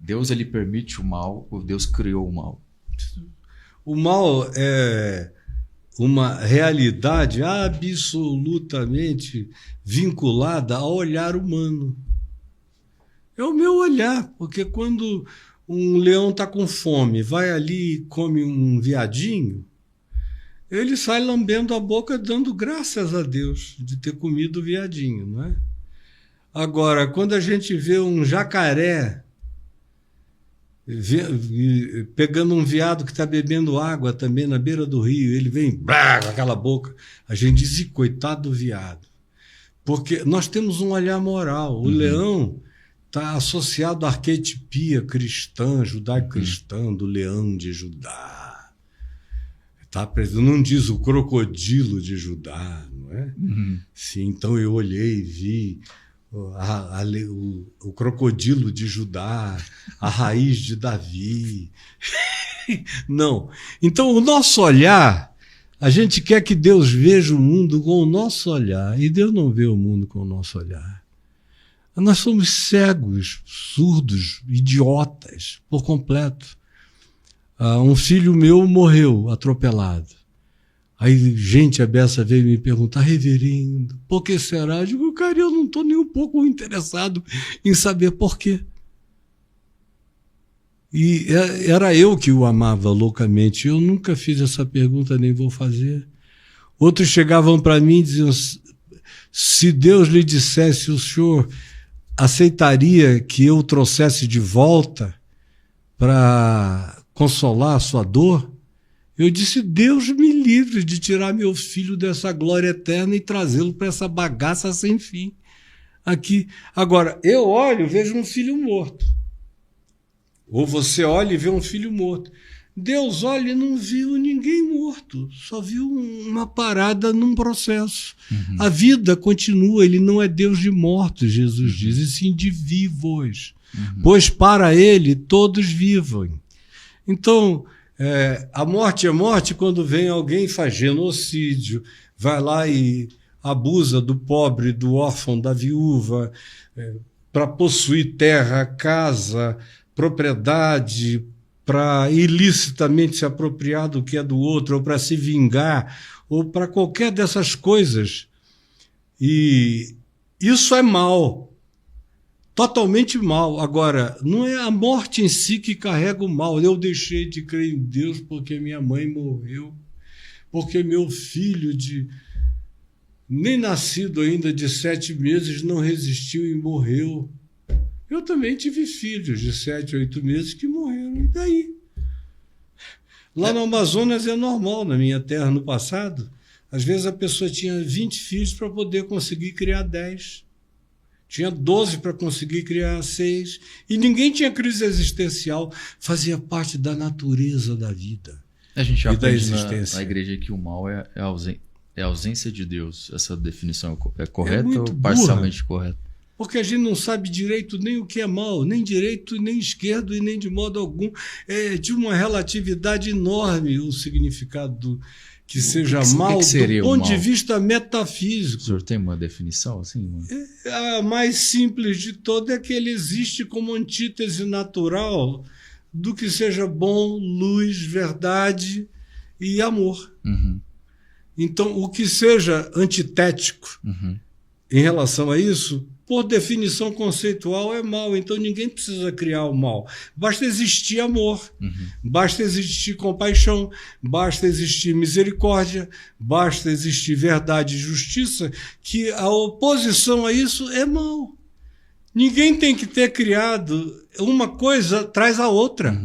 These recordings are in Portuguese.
Deus ele permite o mal ou Deus criou o mal? O mal é uma realidade absolutamente vinculada ao olhar humano. É o meu olhar, porque quando um leão está com fome, vai ali e come um veadinho, ele sai lambendo a boca, dando graças a Deus de ter comido o veadinho, não é? Agora, quando a gente vê um jacaré pegando um veado que está bebendo água também na beira do rio, ele vem com aquela boca, a gente diz, e coitado do veado. Porque nós temos um olhar moral. O leão está associado à arquetipia cristã, judaico-cristã, do leão de Judá. Não diz o crocodilo de Judá, não é? Sim, então eu olhei e vi o crocodilo de Judá, a raiz de Davi. Não. Então, o nosso olhar, a gente quer que Deus veja o mundo com o nosso olhar, e Deus não vê o mundo com o nosso olhar. Nós somos cegos, surdos, idiotas, por completo. Um filho meu morreu atropelado. Aí gente a beça veio me perguntar, reverendo, por que será? Eu digo, cara, eu não estou nem um pouco interessado em saber por quê. E era eu que o amava loucamente. Eu nunca fiz essa pergunta, nem vou fazer. Outros chegavam para mim e diziam, se Deus lhe dissesse, o senhor aceitaria que eu o trouxesse de volta para consolar a sua dor? Eu disse, Deus me livre de tirar meu filho dessa glória eterna e trazê-lo para essa bagaça sem fim. Aqui. Agora, eu olho e vejo um filho morto. Ou você olha e vê um filho morto. Deus olha e não viu ninguém morto, só viu uma parada num processo. A vida continua, ele não é Deus de mortos, Jesus diz, e sim de vivos. Pois para ele todos vivem. Então, a morte é morte quando vem alguém e faz genocídio, vai lá e abusa do pobre, do órfão, da viúva, para possuir terra, casa, propriedade, para ilicitamente se apropriar do que é do outro, ou para se vingar, ou para qualquer dessas coisas. E isso é mal, totalmente mal. Agora, não é a morte em si que carrega o mal. Eu deixei de crer em Deus porque minha mãe morreu, porque meu filho, nem nascido ainda, de 7 meses, não resistiu e morreu. Eu também tive filhos de 7, 8 meses que morreram. E daí? Lá no Amazonas é normal, na minha terra, no passado. Às vezes a pessoa tinha 20 filhos para poder conseguir criar 10. Tinha 12 para conseguir criar 6. E ninguém tinha crise existencial. Fazia parte da natureza da vida. A gente aprende na igreja que o mal é a ausência de Deus. Essa definição é correta ou parcialmente correta? Porque a gente não sabe direito nem o que é mal, nem direito, nem esquerdo e nem de modo algum. É de uma relatividade enorme o significado que seja mal do ponto de vista metafísico. O senhor tem uma definição assim? A mais simples de todas é que ele existe como antítese natural do que seja bom, luz, verdade e amor. Então, o que seja antitético em relação a isso, por definição conceitual, é mal. Então ninguém precisa criar o mal. Basta existir amor, basta existir compaixão, basta existir misericórdia, basta existir verdade e justiça, que a oposição a isso é mal. Ninguém tem que ter criado uma coisa traz a outra,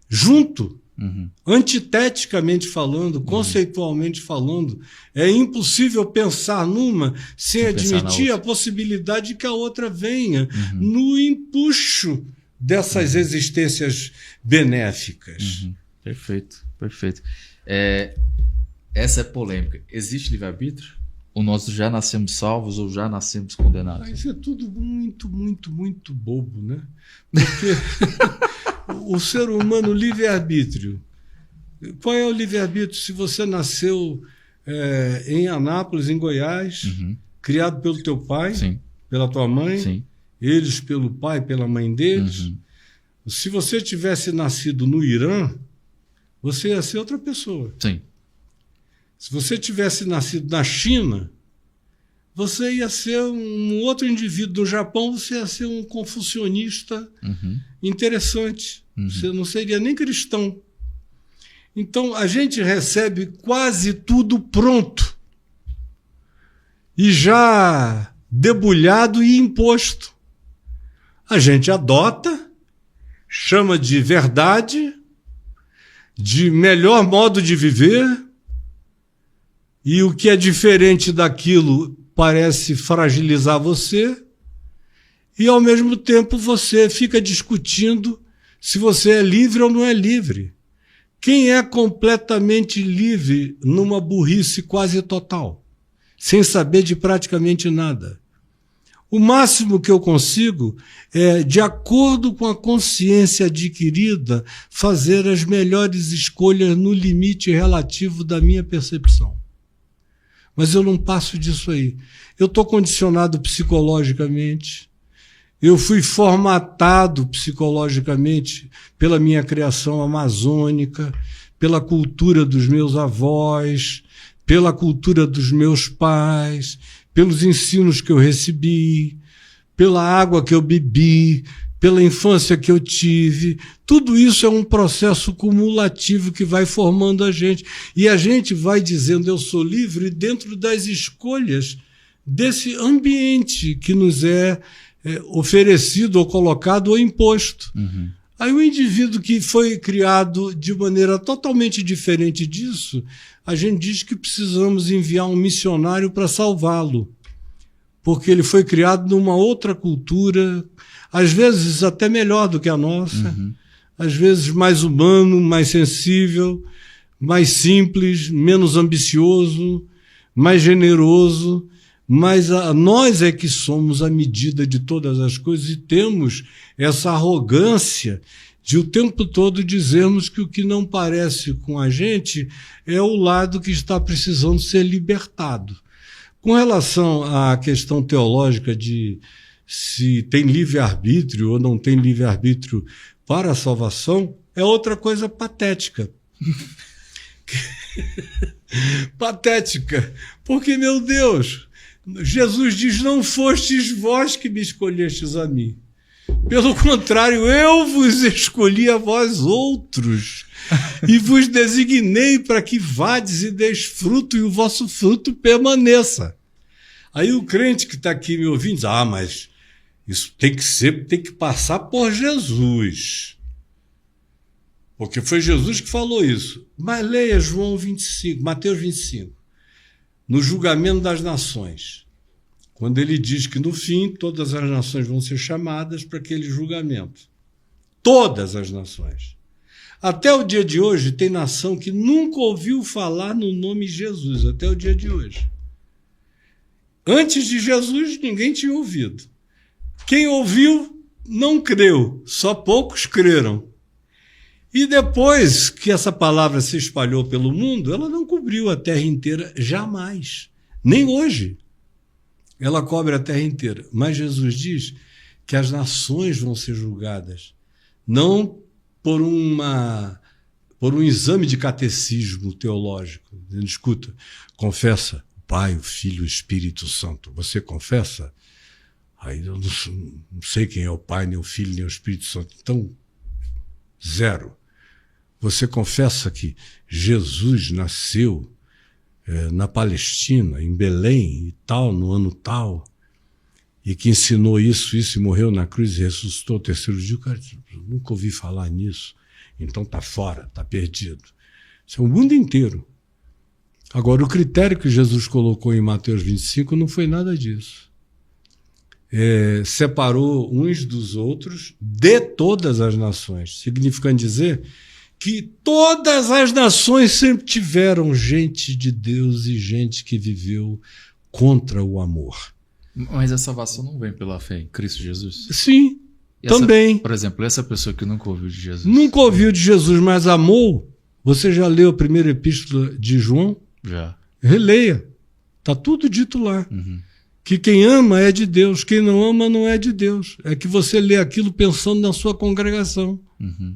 junto. Antiteticamente falando, conceitualmente falando, é impossível pensar numa sem admitir a possibilidade de que a outra venha no empuxo dessas existências benéficas. Perfeito, perfeito. Essa é polêmica. Existe livre-arbítrio? Ou nós já nascemos salvos ou já nascemos condenados? Isso é tudo muito, muito, muito bobo, né? Porque o ser humano, livre-arbítrio. Qual é o livre-arbítrio? Se você nasceu em Anápolis, em Goiás, criado pelo teu pai, pela tua mãe, eles pelo pai, pela mãe deles, Se você tivesse nascido no Irã, você ia ser outra pessoa. Sim. Se você tivesse nascido na China, você ia ser um outro indivíduo. No Japão, você ia ser um confucionista interessante. Você não seria nem cristão. Então, a gente recebe quase tudo pronto e já debulhado e imposto. A gente adota, chama de verdade, de melhor modo de viver, e o que é diferente daquilo parece fragilizar você, e ao mesmo tempo você fica discutindo se você é livre ou não é livre. Quem é completamente livre numa burrice quase total, sem saber de praticamente nada? O máximo que eu consigo é, de acordo com a consciência adquirida, fazer as melhores escolhas no limite relativo da minha percepção. Mas eu não passo disso aí. Eu estou condicionado psicologicamente, eu fui formatado psicologicamente pela minha criação amazônica, pela cultura dos meus avós, pela cultura dos meus pais, pelos ensinos que eu recebi, pela água que eu bebi, pela infância que eu tive. Tudo isso é um processo cumulativo que vai formando a gente. E a gente vai dizendo, eu sou livre dentro das escolhas desse ambiente que nos é oferecido ou colocado ou imposto. Aí o indivíduo que foi criado de maneira totalmente diferente disso, a gente diz que precisamos enviar um missionário para salvá-lo, porque ele foi criado numa outra cultura, às vezes até melhor do que a nossa, às vezes mais humano, mais sensível, mais simples, menos ambicioso, mais generoso, mas nós é que somos a medida de todas as coisas e temos essa arrogância de o tempo todo dizermos que o que não parece com a gente é o lado que está precisando ser libertado. Com relação à questão teológica de se tem livre-arbítrio ou não tem livre-arbítrio para a salvação, é outra coisa patética. Patética. Porque, meu Deus, Jesus diz, não fostes vós que me escolhestes a mim. Pelo contrário, eu vos escolhi a vós outros e vos designei para que vades e deis fruto e o vosso fruto permaneça. Aí o crente que está aqui me ouvindo diz, mas isso tem que passar por Jesus. Porque foi Jesus que falou isso. Mas leia João 25, Mateus 25, no julgamento das nações. Quando ele diz que, no fim, todas as nações vão ser chamadas para aquele julgamento. Todas as nações. Até o dia de hoje, tem nação que nunca ouviu falar no nome Jesus, até o dia de hoje. Antes de Jesus, ninguém tinha ouvido. Quem ouviu, não creu, só poucos creram. E depois que essa palavra se espalhou pelo mundo, ela não cobriu a terra inteira jamais, nem hoje. Ela cobre a terra inteira. Mas Jesus diz que as nações vão ser julgadas, não por um exame de catecismo teológico. Dizendo, escuta, confessa o Pai, o Filho e o Espírito Santo. Você confessa? Aí eu não sei quem é o Pai, nem o Filho, nem o Espírito Santo. Então, zero. Você confessa que Jesus nasceu na Palestina, em Belém e tal, no ano tal, e que ensinou isso e morreu na cruz e ressuscitou ao terceiro dia. Cara, eu nunca ouvi falar nisso. Então está fora, está perdido. Isso é o mundo inteiro. Agora, o critério que Jesus colocou em Mateus 25 não foi nada disso. Separou uns dos outros de todas as nações, significando dizer que todas as nações sempre tiveram gente de Deus e gente que viveu contra o amor. Mas a salvação não vem pela fé em Cristo Jesus? Sim, também. Por exemplo, essa pessoa que nunca ouviu de Jesus. Nunca ouviu de Jesus, mas amou. Você já leu a primeira epístola de João? Já. Releia. Está tudo dito lá. que quem ama é de Deus, quem não ama não é de Deus. É que você lê aquilo pensando na sua congregação. Uhum.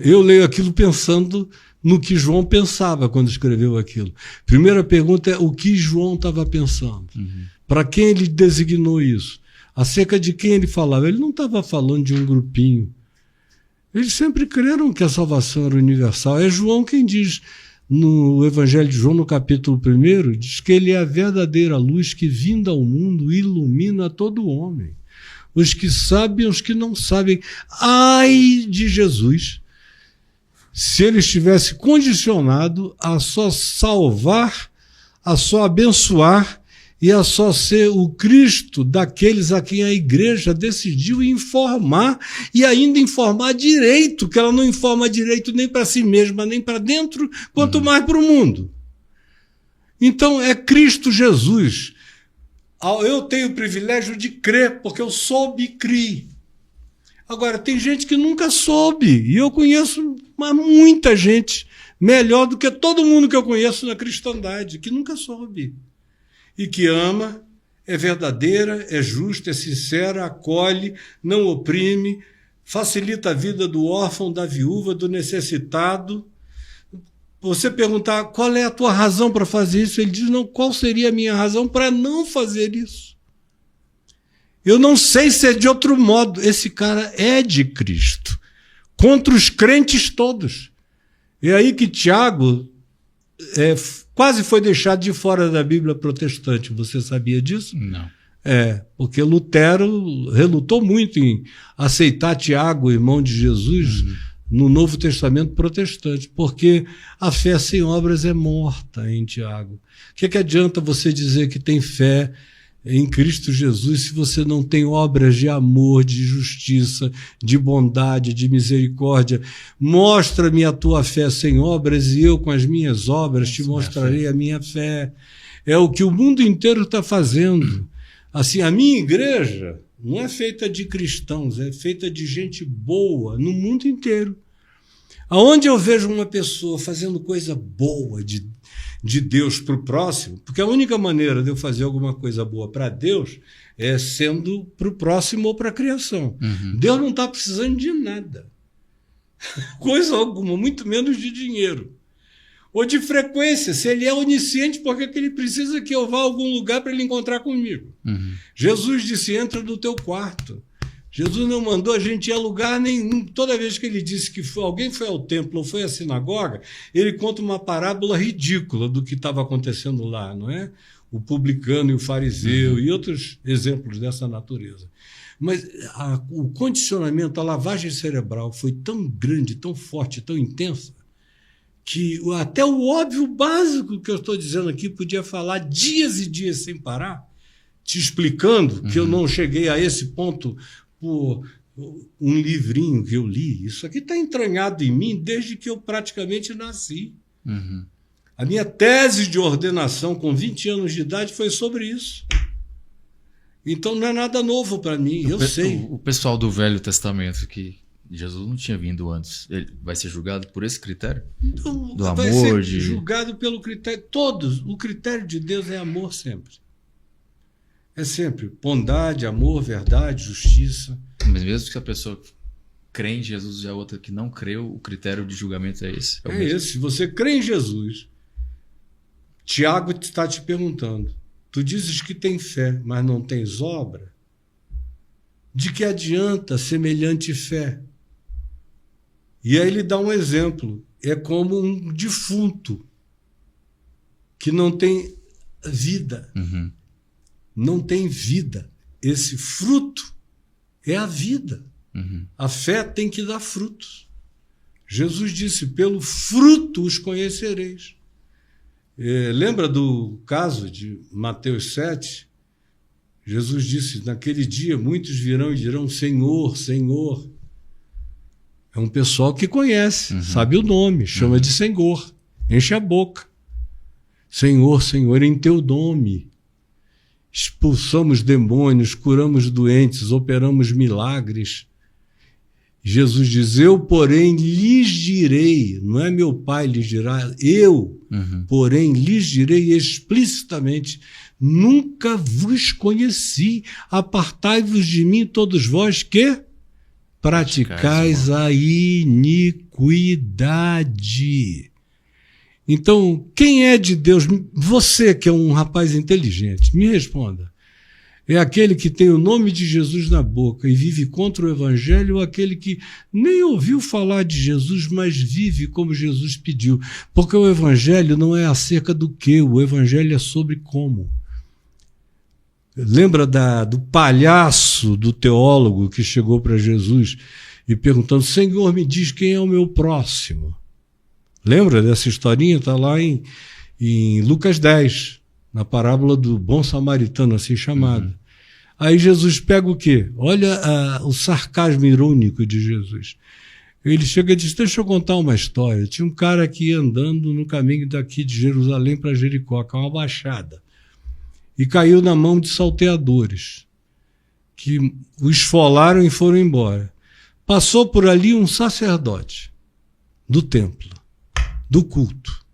Eu leio aquilo pensando no que João pensava quando escreveu aquilo. Primeira pergunta é o que João estava pensando. Uhum. Para quem ele designou isso? Acerca de quem ele falava? Ele não estava falando de um grupinho. Eles sempre creram que a salvação era universal. É João quem diz, no Evangelho de João, no capítulo 1, diz que ele é a verdadeira luz que, vinda ao mundo, ilumina todo homem. Os que sabem, os que não sabem. Ai de Jesus, se ele estivesse condicionado a só salvar, a só abençoar e a só ser o Cristo daqueles a quem a igreja decidiu informar, e ainda informar direito, que ela não informa direito nem para si mesma, nem para dentro, quanto mais para o mundo. Então é Cristo Jesus. Eu tenho o privilégio de crer, porque eu soube e criei. Agora, tem gente que nunca soube, e eu conheço muita gente, melhor do que todo mundo que eu conheço na cristandade, que nunca soube. E que ama, é verdadeira, é justa, é sincera, acolhe, não oprime, facilita a vida do órfão, da viúva, do necessitado. Você perguntar qual é a tua razão para fazer isso, ele diz, não, qual seria a minha razão para não fazer isso? Eu não sei se é de outro modo. Esse cara é de Cristo, contra os crentes todos. É aí que Tiago quase foi deixado de fora da Bíblia protestante. Você sabia disso? Não. Porque Lutero relutou muito em aceitar Tiago, irmão de Jesus, no Novo Testamento protestante, porque a fé sem obras é morta em Tiago. O que adianta você dizer que tem fé em Cristo Jesus se você não tem obras de amor, de justiça, de bondade, de misericórdia? Mostra-me a tua fé sem obras e eu com as minhas obras te mostrarei a minha fé. É o que o mundo inteiro está fazendo. Assim, a minha igreja não é feita de cristãos, é feita de gente boa no mundo inteiro. Aonde eu vejo uma pessoa fazendo coisa boa de Deus para o próximo, porque a única maneira de eu fazer alguma coisa boa para Deus é sendo para o próximo ou para a criação. Deus não está precisando de nada, coisa alguma, muito menos de dinheiro ou de frequência. Se ele é onisciente, por que ele precisa que eu vá a algum lugar para ele encontrar comigo? Jesus disse, entra no teu quarto. Jesus não mandou a gente ir a lugar nenhum. Toda vez que ele disse que alguém foi ao templo ou foi à sinagoga, ele conta uma parábola ridícula do que estava acontecendo lá, não é? O publicano e o fariseu e outros exemplos dessa natureza. Mas o condicionamento, a lavagem cerebral foi tão grande, tão forte, tão intensa, que até o óbvio básico que eu estou dizendo aqui podia falar dias e dias sem parar, te explicando que eu não cheguei a esse ponto por um livrinho que eu li. Isso aqui está entranhado em mim desde que eu praticamente nasci. A minha tese de ordenação com 20 anos de idade foi sobre isso. Então não é nada novo para mim, eu sei. O pessoal do Velho Testamento, que Jesus não tinha vindo antes, ele vai ser julgado por esse critério? Então, do vai amor, ser julgado pelo critério. Todos. O critério de Deus é amor sempre. É sempre bondade, amor, verdade, justiça. Mas mesmo que a pessoa crê em Jesus e a outra que não creu, o critério de julgamento é esse? É esse. Se você crê em Jesus, Tiago está te perguntando, tu dizes que tem fé, mas não tens obra? De que adianta semelhante fé? E aí ele dá um exemplo. É como um defunto que não tem vida. Não tem vida. Esse fruto é a vida. A fé tem que dar frutos. Jesus disse, pelo fruto os conhecereis. Lembra do caso de Mateus 7? Jesus disse, naquele dia muitos virão e dirão, Senhor, Senhor. É um pessoal que conhece, sabe o nome, chama de Senhor, enche a boca. Senhor, Senhor, em teu nome expulsamos demônios, curamos doentes, operamos milagres. Jesus diz, eu, porém, lhes direi, não é meu Pai lhes dirá, eu, porém, lhes direi explicitamente, nunca vos conheci, apartai-vos de mim todos vós que praticais a iniquidade. Então, quem é de Deus? Você que é um rapaz inteligente, me responda. É aquele que tem o nome de Jesus na boca e vive contra o Evangelho, ou aquele que nem ouviu falar de Jesus, mas vive como Jesus pediu? Porque o Evangelho não é acerca do que, o Evangelho é sobre como. Lembra do palhaço, do teólogo que chegou para Jesus e perguntando: Senhor, me diz quem é o meu próximo? Lembra dessa historinha? Está lá em Lucas 10, na parábola do bom samaritano, assim chamado. Aí Jesus pega o quê? Olha o sarcasmo irônico de Jesus. Ele chega e diz: deixa eu contar uma história. Tinha um cara que ia andando no caminho daqui de Jerusalém para Jericó, que é uma baixada, e caiu na mão de salteadores, que o esfolaram e foram embora. Passou por ali um sacerdote do templo, do culto.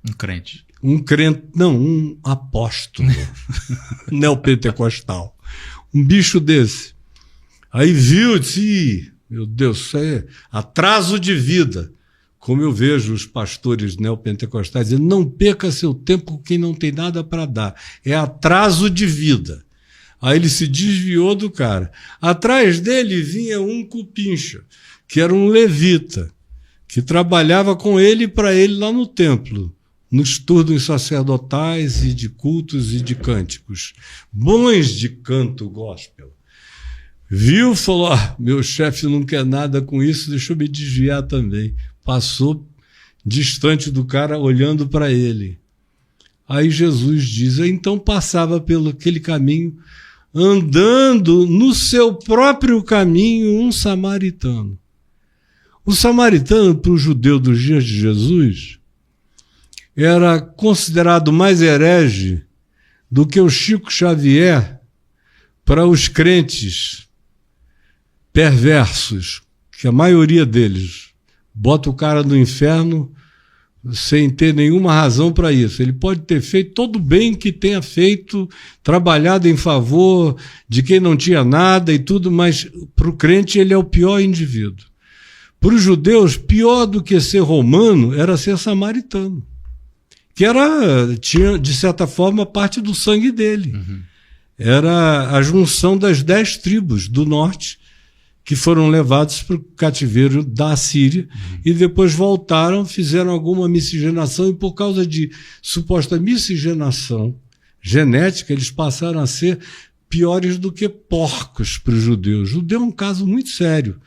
Um crente. Um apóstolo neopentecostal. Um bicho desse. Aí viu e disse: meu Deus, isso é atraso de vida. Como eu vejo os pastores neopentecostais dizendo: não perca seu tempo com quem não tem nada para dar. É atraso de vida. Aí ele se desviou do cara. Atrás dele vinha um cupincha, que era um levita, que trabalhava com ele e para ele lá no templo, nos turnos sacerdotais e de cultos e de cânticos, bons de canto gospel. Viu, falou: meu chefe não quer nada com isso, deixa eu me desviar também. Passou distante do cara, olhando para ele. Aí Jesus diz: então passava pelo aquele caminho, andando no seu próprio caminho, um samaritano. O samaritano, para o judeu dos dias de Jesus, era considerado mais herege do que o Chico Xavier para os crentes perversos, que a maioria deles bota o cara no inferno sem ter nenhuma razão para isso. Ele pode ter feito todo o bem que tenha feito, trabalhado em favor de quem não tinha nada e tudo, mas para o crente ele é o pior indivíduo. Para os judeus, pior do que ser romano era ser samaritano, que tinha, de certa forma, parte do sangue dele. Era a junção das 10 tribos do norte que foram levados para o cativeiro da Assíria e depois voltaram, fizeram alguma miscigenação, e por causa de suposta miscigenação genética, eles passaram a ser piores do que porcos para os judeus. O judeu é um caso muito sério.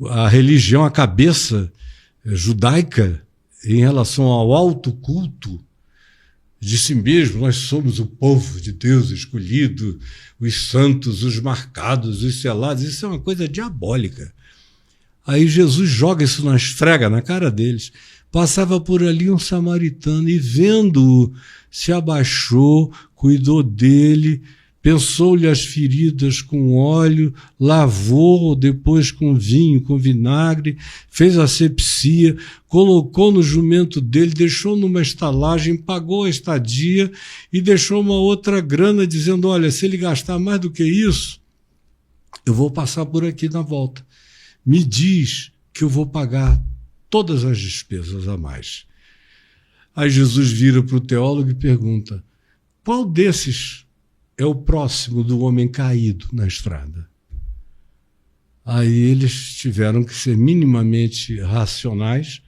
A religião, a cabeça judaica, em relação ao alto culto de si mesmo: nós somos o povo de Deus escolhido, os santos, os marcados, os selados. Isso é uma coisa diabólica. Aí Jesus joga isso, esfrega na cara deles. Passava por ali um samaritano e, vendo-o, se abaixou, cuidou dele, pensou-lhe as feridas com óleo, lavou depois com vinho, com vinagre, fez asepsia, colocou no jumento dele, deixou numa estalagem, pagou a estadia e deixou uma outra grana, dizendo: olha, se ele gastar mais do que isso, eu vou passar por aqui na volta. Me diz que eu vou pagar todas as despesas a mais. Aí Jesus vira para o teólogo e pergunta: qual desses é o próximo do homem caído na estrada? Aí eles tiveram que ser minimamente racionais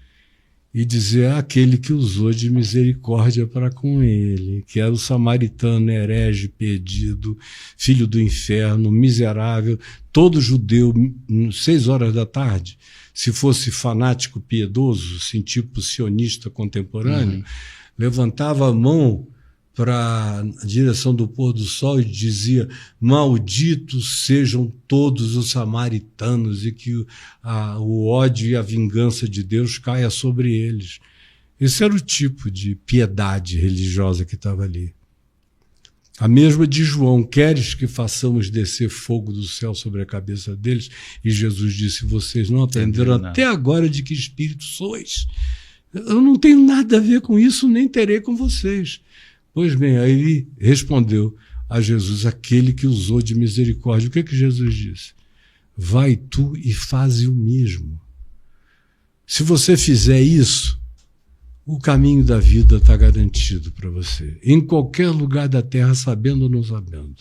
e dizer: aquele que usou de misericórdia para com ele, que era o samaritano herege, perdido, filho do inferno, miserável. Todo judeu, 6 horas da tarde, se fosse fanático piedoso, assim, tipo sionista contemporâneo, levantava a mão para a direção do pôr do sol e dizia: malditos sejam todos os samaritanos, e que o ódio e a vingança de Deus caia sobre eles. Esse era o tipo de piedade religiosa que estava ali. A mesma de João: queres que façamos descer fogo do céu sobre a cabeça deles? E Jesus disse: vocês não aprenderam até agora de que espírito sois. Eu não tenho nada a ver com isso, nem terei com vocês. Pois bem, aí ele respondeu a Jesus, aquele que usou de misericórdia. O que Jesus disse? Vai tu e faze o mesmo. Se você fizer isso, o caminho da vida está garantido para você. Em qualquer lugar da terra, sabendo ou não sabendo.